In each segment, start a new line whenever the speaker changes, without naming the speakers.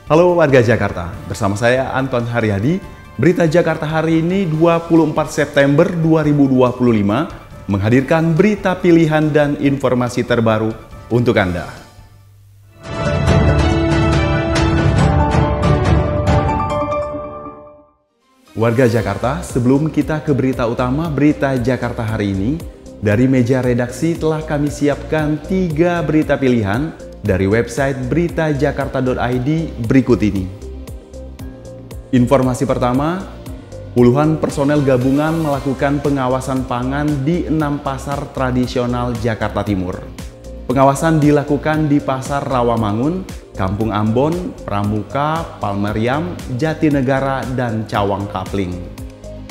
Halo warga Jakarta, bersama saya Anton Haryadi. Berita Jakarta hari ini 24 September 2025 menghadirkan berita pilihan dan informasi terbaru untuk Anda. Warga Jakarta, sebelum kita ke berita utama berita Jakarta hari ini, dari meja redaksi telah kami siapkan 3 berita pilihan dari website beritajakarta.id berikut ini. Informasi pertama, puluhan personel gabungan melakukan pengawasan pangan di 6 pasar tradisional Jakarta Timur. Pengawasan dilakukan di Pasar Rawamangun, Kampung Ambon, Pramuka, Palmeriam, Jatinegara, dan Cawang Kapling.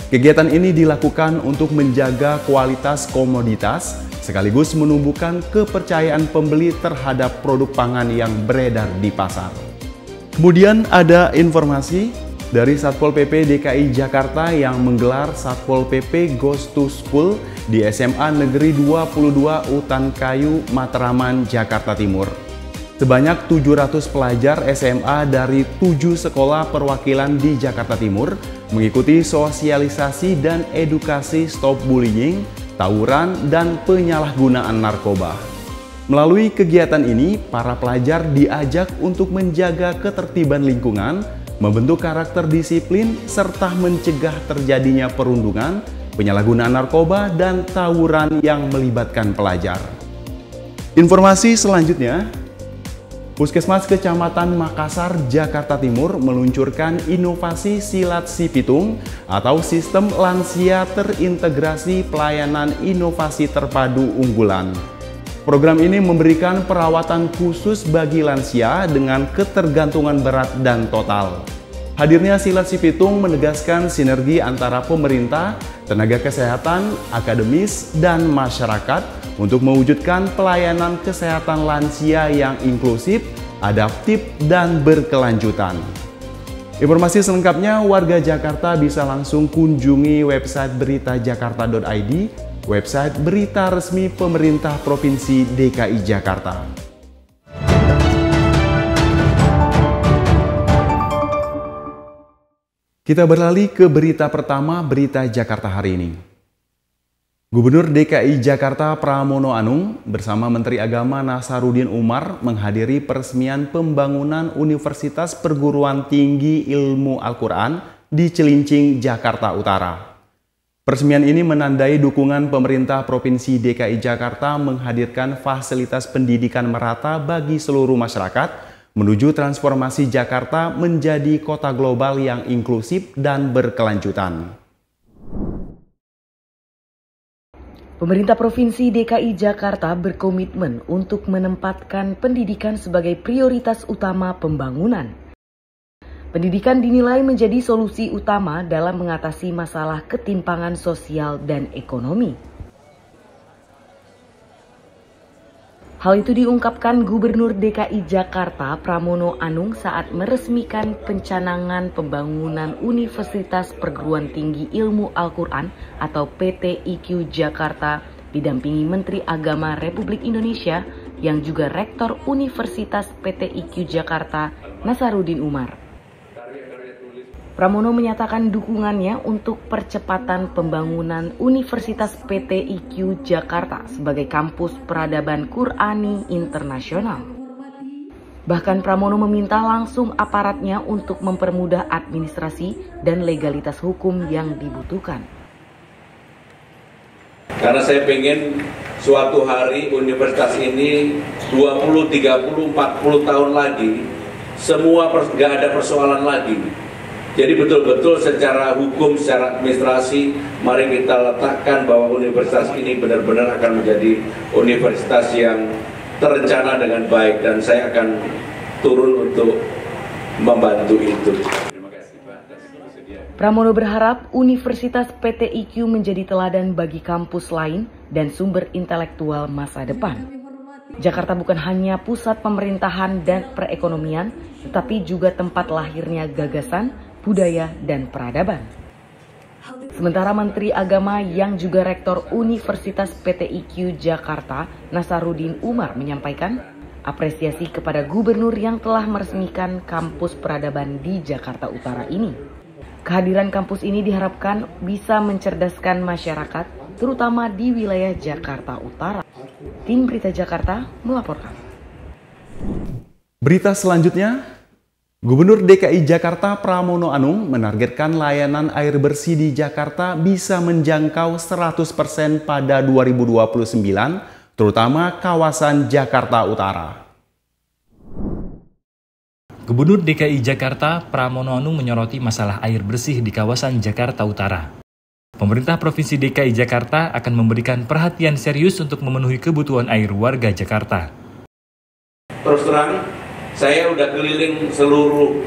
Kegiatan ini dilakukan untuk menjaga kualitas komoditas sekaligus menumbuhkan kepercayaan pembeli terhadap produk pangan yang beredar di pasar. Kemudian ada informasi dari Satpol PP DKI Jakarta yang menggelar Satpol PP Goes to School di SMA Negeri 22 Utan Kayu, Matraman, Jakarta Timur. Sebanyak 700 pelajar SMA dari 7 sekolah perwakilan di Jakarta Timur mengikuti sosialisasi dan edukasi stop bullying, tawuran, dan penyalahgunaan narkoba. Melalui kegiatan ini, para pelajar diajak untuk menjaga ketertiban lingkungan, membentuk karakter disiplin, serta mencegah terjadinya perundungan, penyalahgunaan narkoba, dan tawuran yang melibatkan pelajar. Informasi selanjutnya, Puskesmas Kecamatan Makassar, Jakarta Timur meluncurkan inovasi Silat Si Pitung atau sistem lansia terintegrasi pelayanan inovasi terpadu unggulan. Program ini memberikan perawatan khusus bagi lansia dengan ketergantungan berat dan total. Hadirnya Silat Si Pitung menegaskan sinergi antara pemerintah, tenaga kesehatan, akademis, dan masyarakat untuk mewujudkan pelayanan kesehatan lansia yang inklusif, adaptif, dan berkelanjutan. Informasi selengkapnya warga Jakarta bisa langsung kunjungi website beritajakarta.id, website berita resmi pemerintah Provinsi DKI Jakarta. Kita beralih ke berita pertama berita Jakarta hari ini. Gubernur DKI Jakarta Pramono Anung bersama Menteri Agama Nasaruddin Umar menghadiri peresmian pembangunan Universitas Perguruan Tinggi Ilmu Al-Quran di Cilincing, Jakarta Utara. Peresmian ini menandai dukungan pemerintah Provinsi DKI Jakarta menghadirkan fasilitas pendidikan merata bagi seluruh masyarakat menuju transformasi Jakarta menjadi kota global yang inklusif dan berkelanjutan.
Pemerintah Provinsi DKI Jakarta berkomitmen untuk menempatkan pendidikan sebagai prioritas utama pembangunan. Pendidikan dinilai menjadi solusi utama dalam mengatasi masalah ketimpangan sosial dan ekonomi. Hal itu diungkapkan Gubernur DKI Jakarta Pramono Anung saat meresmikan pencanangan pembangunan Universitas Perguruan Tinggi Ilmu Al-Quran atau PTIQ Jakarta didampingi Menteri Agama Republik Indonesia yang juga Rektor Universitas PTIQ Jakarta Nasaruddin Umar. Pramono menyatakan dukungannya untuk percepatan pembangunan Universitas PTIQ Jakarta sebagai kampus peradaban Qurani internasional. Bahkan Pramono meminta langsung aparatnya untuk mempermudah administrasi dan legalitas hukum yang dibutuhkan.
Karena saya pengen suatu hari universitas ini 20, 30, 40 tahun lagi semua nggak ada persoalan lagi. Jadi betul-betul secara hukum, secara administrasi, mari kita letakkan bahwa universitas ini benar-benar akan menjadi universitas yang terencana dengan baik dan saya akan turun untuk membantu itu. Terima kasih Pak atas bersedia.
Pramono berharap Universitas PTIQ menjadi teladan bagi kampus lain dan sumber intelektual masa depan. Jakarta bukan hanya pusat pemerintahan dan perekonomian, tetapi juga tempat lahirnya gagasan, budaya, dan peradaban. Sementara Menteri Agama yang juga Rektor Universitas PTIQ Jakarta, Nasaruddin Umar menyampaikan, apresiasi kepada gubernur yang telah meresmikan kampus peradaban di Jakarta Utara ini. Kehadiran kampus ini diharapkan bisa mencerdaskan masyarakat, terutama di wilayah Jakarta Utara. Tim Berita Jakarta melaporkan.
Berita selanjutnya, Gubernur DKI Jakarta Pramono Anung menargetkan layanan air bersih di Jakarta bisa menjangkau 100% pada 2029, terutama kawasan Jakarta Utara.
Gubernur DKI Jakarta Pramono Anung menyoroti masalah air bersih di kawasan Jakarta Utara. Pemerintah Provinsi DKI Jakarta akan memberikan perhatian serius untuk memenuhi kebutuhan air warga Jakarta.
Terus terang, saya udah keliling seluruh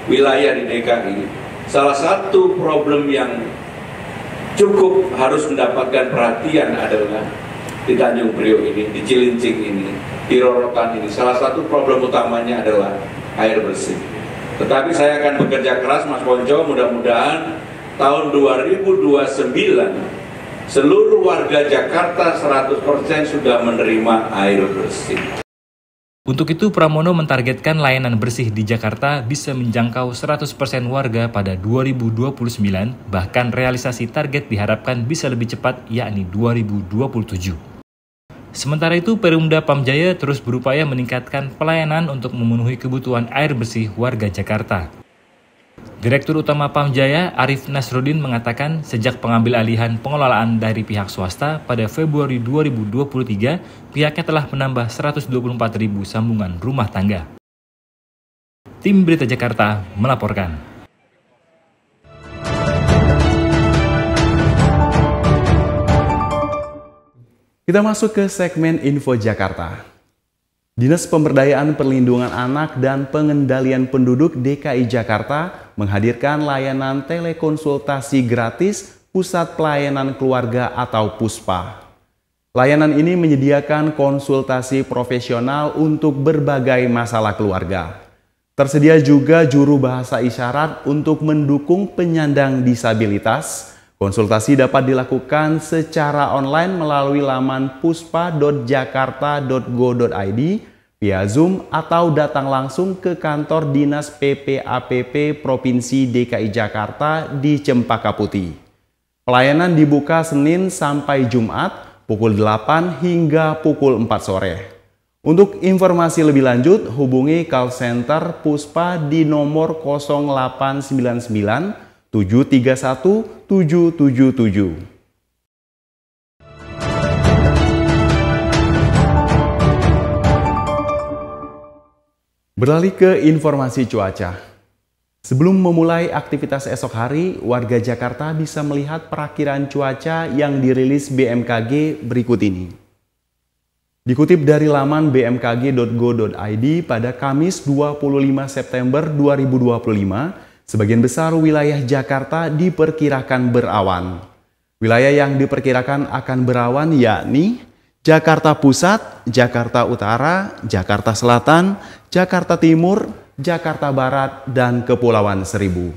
wilayah di DKI. Salah satu problem yang cukup harus mendapatkan perhatian adalah di Tanjung Priok ini, di Cilincing ini, di Rorotan ini. Salah satu problem utamanya adalah air bersih. Tetapi saya akan bekerja keras, Mas Ponco, mudah-mudahan tahun 2029 seluruh warga Jakarta 100% sudah menerima air bersih.
Untuk itu, Pramono mentargetkan layanan bersih di Jakarta bisa menjangkau 100% warga pada 2029, bahkan realisasi target diharapkan bisa lebih cepat, yakni 2027. Sementara itu, Perumda Pamjaya terus berupaya meningkatkan pelayanan untuk memenuhi kebutuhan air bersih warga Jakarta. Direktur Utama Pamjaya, Arif Nasruddin, mengatakan sejak pengambil alihan pengelolaan dari pihak swasta pada Februari 2023, pihaknya telah menambah 124.000 sambungan rumah tangga. Tim Berita Jakarta melaporkan.
Kita masuk ke segmen Info Jakarta. Dinas Pemberdayaan Perlindungan Anak dan Pengendalian Penduduk DKI Jakarta menghadirkan layanan telekonsultasi gratis Pusat Pelayanan Keluarga atau PUSPA. Layanan ini menyediakan konsultasi profesional untuk berbagai masalah keluarga. Tersedia juga juru bahasa isyarat untuk mendukung penyandang disabilitas. Konsultasi dapat dilakukan secara online melalui laman puspa.jakarta.go.id, via Zoom atau datang langsung ke kantor Dinas PPAPP Provinsi DKI Jakarta di Cempaka Putih. Pelayanan dibuka Senin sampai Jumat pukul 8 hingga pukul 4 sore. Untuk informasi lebih lanjut, hubungi call center PUSPA di nomor 0899 731 777. Beralih ke informasi cuaca. Sebelum memulai aktivitas esok hari, warga Jakarta bisa melihat perakiraan cuaca yang dirilis BMKG berikut ini. Dikutip dari laman bmkg.go.id pada Kamis 25 September 2025, sebagian besar wilayah Jakarta diperkirakan berawan. Wilayah yang diperkirakan akan berawan yakni Jakarta Pusat, Jakarta Utara, Jakarta Selatan, Jakarta Timur, Jakarta Barat, dan Kepulauan Seribu.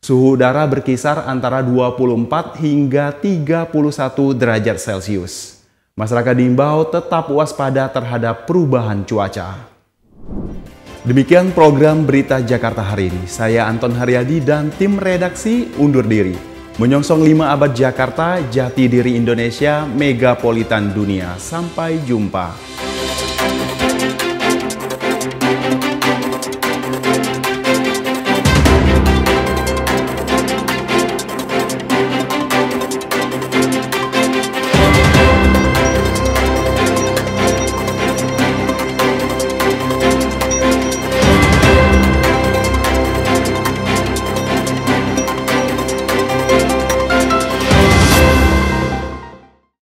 Suhu udara berkisar antara 24 hingga 31 derajat Celcius. Masyarakat diimbau tetap waspada terhadap perubahan cuaca. Demikian program Berita Jakarta hari ini. Saya Anton Haryadi dan tim redaksi undur diri. Menyongsong 5 abad Jakarta, jati diri Indonesia, megapolitan dunia. Sampai jumpa.